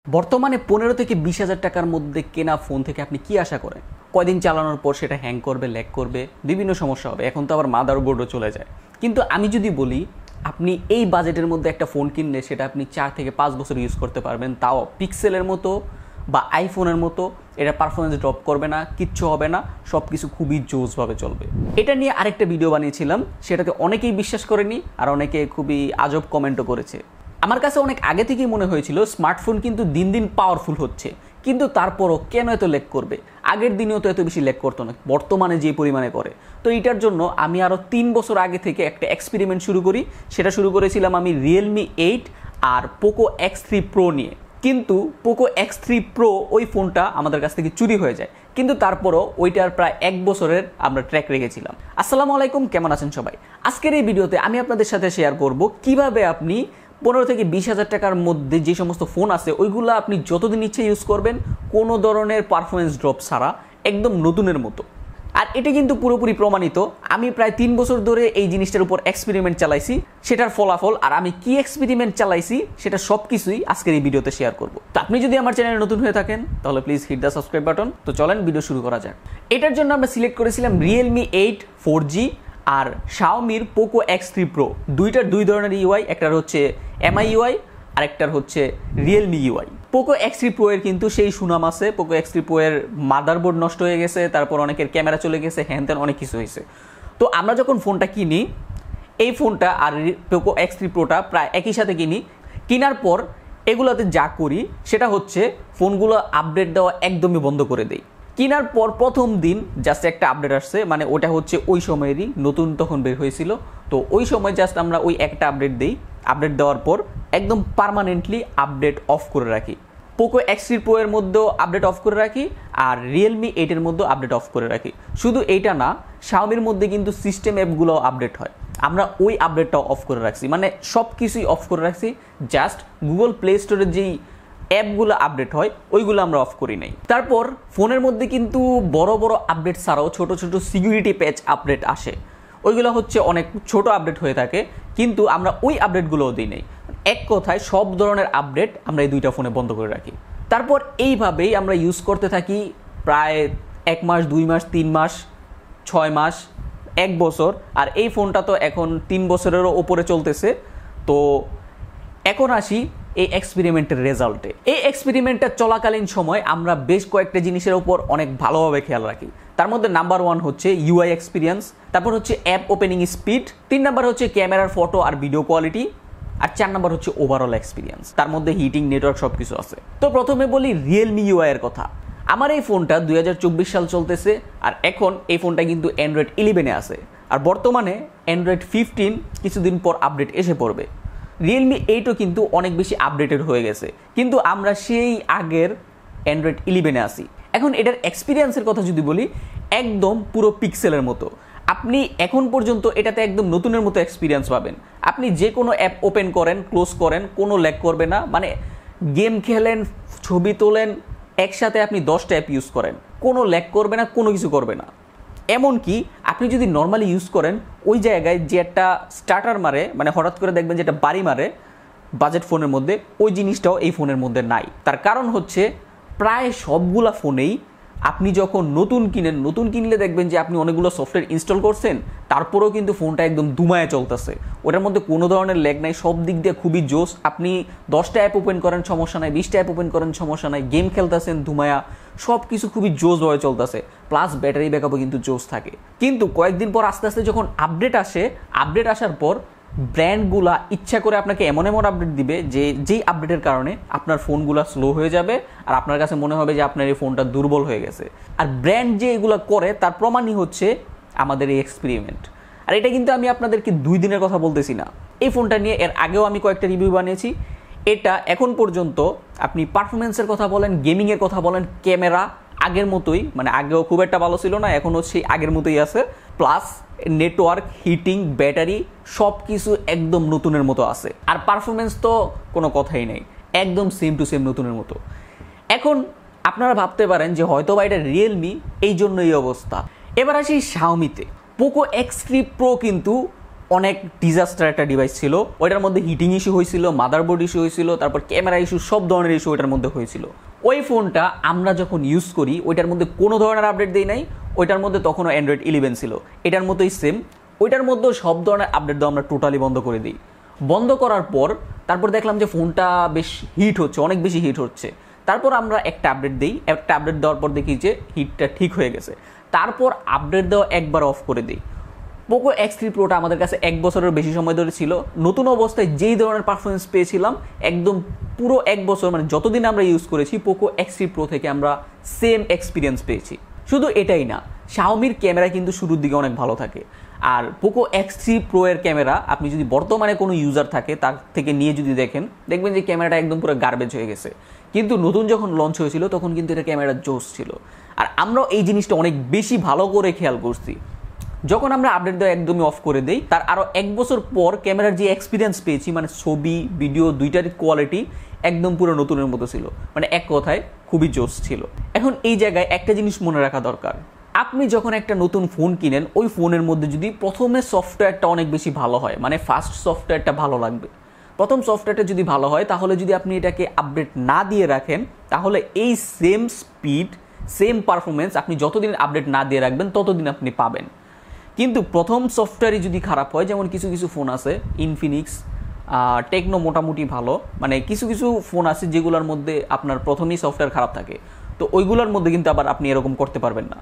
বর্তমানে 15 থেকে 20,000 টাকার মধ্যে কেনা ফোন থেকে আপনি কি আশা করেন? কয়দিন চালানোর পর সেটা হ্যাং করবে, ল্যাগ করবে, বিভিন্ন সমস্যা হবে। এখন তো আবার মাদারবোর্ডও চলে যায়। কিন্তু আমি যদি বলি আপনি এই বাজেটের মধ্যে একটা ফোন কিনলে সেটা আপনি 4 থেকে 5 বছর ইউজ করতে পারবেন, তাও পিক্সেলের মতো বা আইফোনের মতো এটা পারফরমেন্স ড্রপ করবে না, কিচ্ছু হবে না, সব কিছু খুবই জোসভাবে চলবে। এটা নিয়ে আরেকটা ভিডিও বানিয়েছিলাম, সেটাতে অনেকেই বিশ্বাস করেনি আর অনেকে খুবই আজব কমেন্টও করেছে। আমার কাছে অনেক আগে থেকেই মনে হয়েছিল স্মার্টফোন কিন্তু দিন দিন পাওয়ারফুল হচ্ছে, কিন্তু তারপরও কেন এত ল্যাগ করবে? আগের দিনেও তো এত বেশি ল্যাগ করতো না, বর্তমানে যে পরিমাণে করে। তো এটার জন্য আমি আরও 3 বছর আগে থেকে একটা এক্সপেরিমেন্ট শুরু করি। সেটা শুরু করেছিলাম আমি রিয়েলমি 8 আর পোকো X3 Pro নিয়ে। কিন্তু পোকো X3 Pro ওই ফোনটা আমাদের কাছ থেকে চুরি হয়ে যায়, কিন্তু তারপরও ওইটার প্রায় 1 বছরের আমরা ট্র্যাক রেখেছিলাম। আসসালামু আলাইকুম, কেমন আছেন সবাই? আজকের এই ভিডিওতে আমি আপনাদের সাথে শেয়ার করব কিভাবে আপনি 15 থেকে 20,000 টাকার মধ্যে যে সমস্ত ফোন আছে ওইগুলো আপনি যতদিন ইচ্ছে ইউজ করবেন, কোনো ধরনের পারফরমেন্স ড্রপ ছাড়া, একদম নতুনের মতো। আর এটা কিন্তু পুরোপুরি প্রমাণিত। আমি প্রায় 3 বছর ধরে এই জিনিসটার উপর এক্সপেরিমেন্ট চালাইছি, সেটার ফলাফল আর আমি কি এক্সপেরিমেন্ট চালাইছি সেটা সব কিছুই আজকের এই ভিডিওতে শেয়ার করব। তো আপনি যদি আমার চ্যানেলে নতুন হয়ে থাকেন তাহলে please hit the subscribe button. তো চলেন ভিডিও শুরু করা যাক। এটার জন্য আমরা সিলেক্ট করেছিলাম রিয়েলমি 8 4G আর শাওমির পোকো X3 Pro। দুইটার দুই ধরনের ইউআই, একটার হচ্ছে MI ইউআই আর একটার হচ্ছে Realme UI. Poco X3 Pro এর কিন্তু সেই সুনাম আছে। পোকো X3 Pro এর মাদারবোর্ড নষ্ট হয়ে গেছে, তারপর অনেকের ক্যামেরা চলে গেছে, হ্যান ত্যান অনেক কিছু হয়েছে। তো আমরা যখন ফোনটা কিনি, এই ফোনটা আর পোকো X3 Proটা প্রায় একই সাথে কিনি। কেনার পর এগুলোতে যা করি সেটা হচ্ছে ফোনগুলো আপডেট দেওয়া একদমই বন্ধ করে দেই। কেনার পর প্রথম দিন জাস্ট একটা আপডেট আসছে, মানে ওটা হচ্ছে ওই সময়েরই নতুন তখন বের হয়েছিল। তো ওই সময় জাস্ট আমরা ওই একটা আপডেট দিই। আপডেট দেওয়ার পর একদম পার্মানেন্টলি আপডেট অফ করে রাখি। পোকো X3 Pro এর মধ্যেও আপডেট অফ করে রাখি আর রিয়েলমি 8 এর মধ্যেও আপডেট অফ করে রাখি। শুধু এইটা না, শাওমির মধ্যে কিন্তু সিস্টেম অ্যাপগুলোও আপডেট হয়, আমরা ওই আপডেটটাও অফ করে রাখছি। মানে সব কিছুই অফ করে রাখছি, জাস্ট গুগল প্লে স্টোরের যেই অ্যাপগুলো আপডেট হয় ওইগুলো আমরা অফ করি নাই। তারপর ফোনের মধ্যে কিন্তু বড় বড় আপডেট ছাড়াও ছোট ছোট সিকিউরিটি প্যাচ আপডেট আসে, ওইগুলো হচ্ছে অনেক ছোট আপডেট হয়ে থাকে, কিন্তু আমরা ওই আপডেটগুলোও দিই নাই। এক কথায় সব ধরনের আপডেট আমরা এই দুইটা ফোনে বন্ধ করে রাখি। তারপর এইভাবেই আমরা ইউজ করতে থাকি প্রায় 1 মাস, 2 মাস, 3 মাস, 6 মাস, 1 বছর। আর এই ফোনটা তো এখন 3 বছরেরও ওপরে চলতেছে। তো এখন আসি এই এক্সপেরিমেন্টের রেজাল্টে। এই এক্সপেরিমেন্টটা চলাকালীন সময় আমরা বেশ কয়েকটা জিনিসের উপর অনেক ভালোভাবে খেয়াল রাখি। তার মধ্যে নাম্বার 1 হচ্ছে ইউআই এক্সপিরিয়েন্স, তারপর হচ্ছে অ্যাপ ওপেনিং স্পিড, 3 নাম্বার হচ্ছে ক্যামেরার ফটো আর ভিডিও কোয়ালিটি, আর 4 নাম্বার হচ্ছে ওভারঅল এক্সপিরিয়েন্স। তার মধ্যে হিটিং, নেটওয়ার্ক সব কিছু আছে। তো প্রথমে বলি রিয়েলমি ইউআই এর কথা। আমার এই ফোনটা 2024 সাল চলতেছে আর এখন এই ফোনটা কিন্তু অ্যান্ড্রয়েড 11-এ আছে, আর বর্তমানে অ্যান্ড্রয়েড 15 কিছুদিন পর আপডেট এসে পড়বে। রিয়েলমি 8ও কিন্তু অনেক বেশি আপডেটেড হয়ে গেছে, কিন্তু আমরা সেই আগের অ্যান্ড্রয়েড 11-এ আসি। এখন এটার এক্সপিরিয়েন্সের কথা যদি বলি, একদম পুরো পিক্সেলের মতো। আপনি এখন পর্যন্ত এটাতে একদম নতুনের মতো এক্সপিরিয়েন্স পাবেন। আপনি যে কোনো অ্যাপ ওপেন করেন, ক্লোজ করেন, কোনো ল্যাগ করবে না। মানে গেম খেলেন, ছবি তোলেন, একসাথে আপনি 10টা অ্যাপ ইউজ করেন, কোনো ল্যাগ করবে না, কোনো কিছু করবে না। এমনকি আপনি যদি নর্মালি ইউজ করেন, ওই জায়গায় যে একটা স্টার্টার মারে, মানে হঠাৎ করে দেখবেন যে একটা বাড়ি মারে বাজেট ফোনের মধ্যে, ওই জিনিসটাও এই ফোনের মধ্যে নাই। তার কারণ হচ্ছে প্রায় সবগুলা ফোনেই আপনি যখন নতুন কিনলে দেখবেন যে আপনি অনেকগুলো সফটওয়্যার ইনস্টল করছেন, তারপরেও কিন্তু ফোনটা একদম দুমায় চলতেছে, ওটার মধ্যে কোনো ধরনের ল্যাগ নাই, সব দিক দিয়ে খুবই জোস। আপনি 10টা অ্যাপ ওপেন করেন সমস্যা নাই, 20টা অ্যাপ ওপেন করেন সমস্যা নাই, গেম খেলতেছেন দুমায়া, সব কিছু খুবই জোসভাবে চলতেছে। প্লাস ব্যাটারি ব্যাকআপও কিন্তু জোস থাকে। কিন্তু কয়েকদিন পর আস্তে আস্তে যখন আপডেট আসে, আপডেট আসার পর ব্র্যান্ডগুলা ইচ্ছা করে আপনাকে এমন এমন আপডেট দিবে যে যেই আপডেটের কারণে আপনার ফোনগুলো স্লো হয়ে যাবে আর আপনার কাছে মনে হবে যে আপনার এই ফোনটা দুর্বল হয়ে গেছে। আর ব্র্যান্ড যে এগুলো করে তার প্রমাণই হচ্ছে আমাদের এই এক্সপেরিমেন্ট। আর এটা কিন্তু আমি আপনাদেরকে 2 দিনের কথা বলতেছি না, এই ফোনটা নিয়ে এর আগেও আমি কয়েকটা রিভিউ বানিয়েছি। এটা এখন পর্যন্ত আপনি পারফরমেন্সের কথা বলেন, গেমিংয়ের কথা বলেন, ক্যামেরা আগের মতোই, মানে আগেও খুব একটা ভালো ছিল না, এখনও সেই আগের মতোই আছে। প্লাস নেটওয়ার্ক, হিটিং, ব্যাটারি সব কিছু একদম নতুনের মতো আছে। আর পারফরমেন্স তো কোনো কথাই নেই, একদম সেম টু সেম নতুনের মতো। এখন আপনারা ভাবতে পারেন যে হয়তো বা এটা রিয়েলমি, এই জন্য এই অবস্থা। এবার আসি শাওমিতে। পোকো X3 Pro কিন্তু অনেক ডিজাস্টার একটা ডিভাইস ছিল। ওইটার মধ্যে হিটিং ইস্যু হয়েছিল, মাদারবোর্ড ইস্যু হয়েছিল, তারপর ক্যামেরা ইস্যু, সব ধরনের ইস্যু ওইটার মধ্যে হয়েছিল। ওই ফোনটা আমরা যখন ইউজ করি ওইটার মধ্যে কোনো ধরনের আপডেট দেই নাই। ওইটার মধ্যে তখনও অ্যান্ড্রয়েড 11 ছিল, এটার মতোই সেম। ওইটার মধ্যেও সব ধরনের আপডেট দেওয়া আমরা টোটালি বন্ধ করে দিই। বন্ধ করার পর তারপর দেখলাম যে ফোনটা বেশ হিট হচ্ছে, অনেক বেশি হিট হচ্ছে। তারপর আমরা একটা আপডেট দিই, একটা আপডেট দেওয়ার পর দেখি যে হিটটা ঠিক হয়ে গেছে। তারপর আপডেট দেওয়া একবার অফ করে দিই। পোকো X3 প্রোটা আমাদের কাছে 1 বছরের বেশি সময় ধরে ছিল। নতুন অবস্থায় যেই ধরনের পারফরমেন্স পেয়েছিলাম একদম পুরো 1 বছর, মানে যতদিন আমরা ইউজ করেছি পোকো X3 প্রো থেকে আমরা সেম এক্সপিরিয়েন্স পেয়েছি। শুধু এটাই না, শাওমির ক্যামেরা কিন্তু শুরুর দিকে অনেক ভালো থাকে। আর পোকো X3 প্রো এর ক্যামেরা আপনি যদি বর্তমানে কোনো ইউজার থাকে তার থেকে নিয়ে যদি দেখেন, দেখবেন যে ক্যামেরাটা একদম পুরো গার্বেজ হয়ে গেছে। কিন্তু নতুন যখন লঞ্চ হয়েছিল তখন কিন্তু এটা ক্যামেরা জোস ছিল। আর আমরাও এই জিনিসটা অনেক বেশি ভালো করে খেয়াল করছি। যখন আমরা আপডেট দেওয়া একদমই অফ করে দেই, তার আরও 1 বছর পর ক্যামেরার যে এক্সপিরিয়েন্স পেয়েছি, মানে ছবি ভিডিও দুইটারই কোয়ালিটি একদম পুরো নতুনের মতো ছিল। মানে এক কথায় খুবই জোস ছিল। এখন এই জায়গায় একটা জিনিস মনে রাখা দরকার, আপনি যখন একটা নতুন ফোন কিনেন ওই ফোনের মধ্যে যদি প্রথমে সফটওয়্যারটা অনেক বেশি ভালো হয়, মানে ফার্স্ট সফটওয়্যারটা ভালো লাগবে, প্রথম সফটওয়্যারটা যদি ভালো হয়, তাহলে যদি আপনি এটাকে আপডেট না দিয়ে রাখেন তাহলে এই সেম স্পিড সেম পারফরমেন্স আপনি যতদিন আপডেট না দিয়ে রাখবেন ততদিন আপনি পাবেন। কিন্তু প্রথম সফটওয়্যারই যদি খারাপ হয়, যেমন কিছু কিছু ফোন আছে, ইনফিনিক্স, টেকনো মোটামুটি ভালো, মানে কিছু কিছু ফোন আছে যেগুলোর মধ্যে আপনার প্রথমেই সফটওয়্যার খারাপ থাকে, তো ওইগুলোর মধ্যে কিন্তু আবার আপনি এরকম করতে পারবেন না।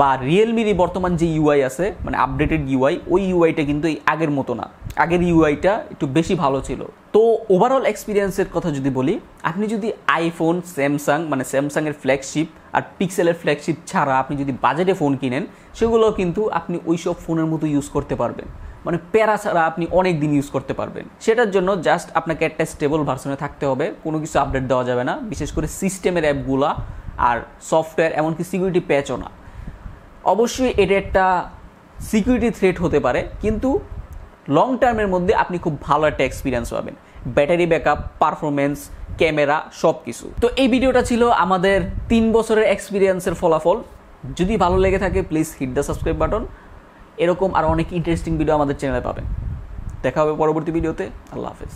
বা রিয়েলমির বর্তমান যে ইউআই আছে, মানে আপডেটেড ইউআই, ওই ইউআইটা কিন্তু এই আগের মতো না, আগের ইউআইটা একটু বেশি ভালো ছিল। তো ওভারঅল এক্সপিরিয়েন্সের কথা যদি বলি, আপনি যদি আইফোন, স্যামসাং, মানে স্যামসাংয়ের ফ্ল্যাগশিপ আর পিক্সেলের ফ্ল্যাগশিপ ছাড়া আপনি যদি বাজেটে ফোন কিনেন, সেগুলো কিন্তু আপনি ওই সব ফোনের মতো ইউজ করতে পারবেন, মানে প্যারা ছাড়া আপনি অনেক দিন ইউজ করতে পারবেন। সেটার জন্য জাস্ট আপনাকে একটা স্টেবল ভার্সনে থাকতে হবে, কোনো কিছু আপডেট দেওয়া যাবে না, বিশেষ করে সিস্টেমের অ্যাপগুলা আর সফটওয়্যার, এমনকি সিকিউরিটি প্যাচও না। অবশ্যই এটা একটা সিকিউরিটি থ্রেট হতে পারে, কিন্তু লং টার্মের মধ্যে আপনি খুব ভালো একটা এক্সপিরিয়েন্স পাবেন, ব্যাটারি ব্যাকআপ, পারফরমেন্স, ক্যামেরা, সব কিছু। তো এই ভিডিওটা ছিল আমাদের 3 বছরের এক্সপিরিয়েন্সের ফলাফল। যদি ভালো লেগে থাকে please hit the subscribe button. এরকম আর অনেক ইন্টারেস্টিং ভিডিও আমাদের চ্যানেলে পাবেন। দেখা হবে পরবর্তী ভিডিওতে। আল্লাহ হাফেজ।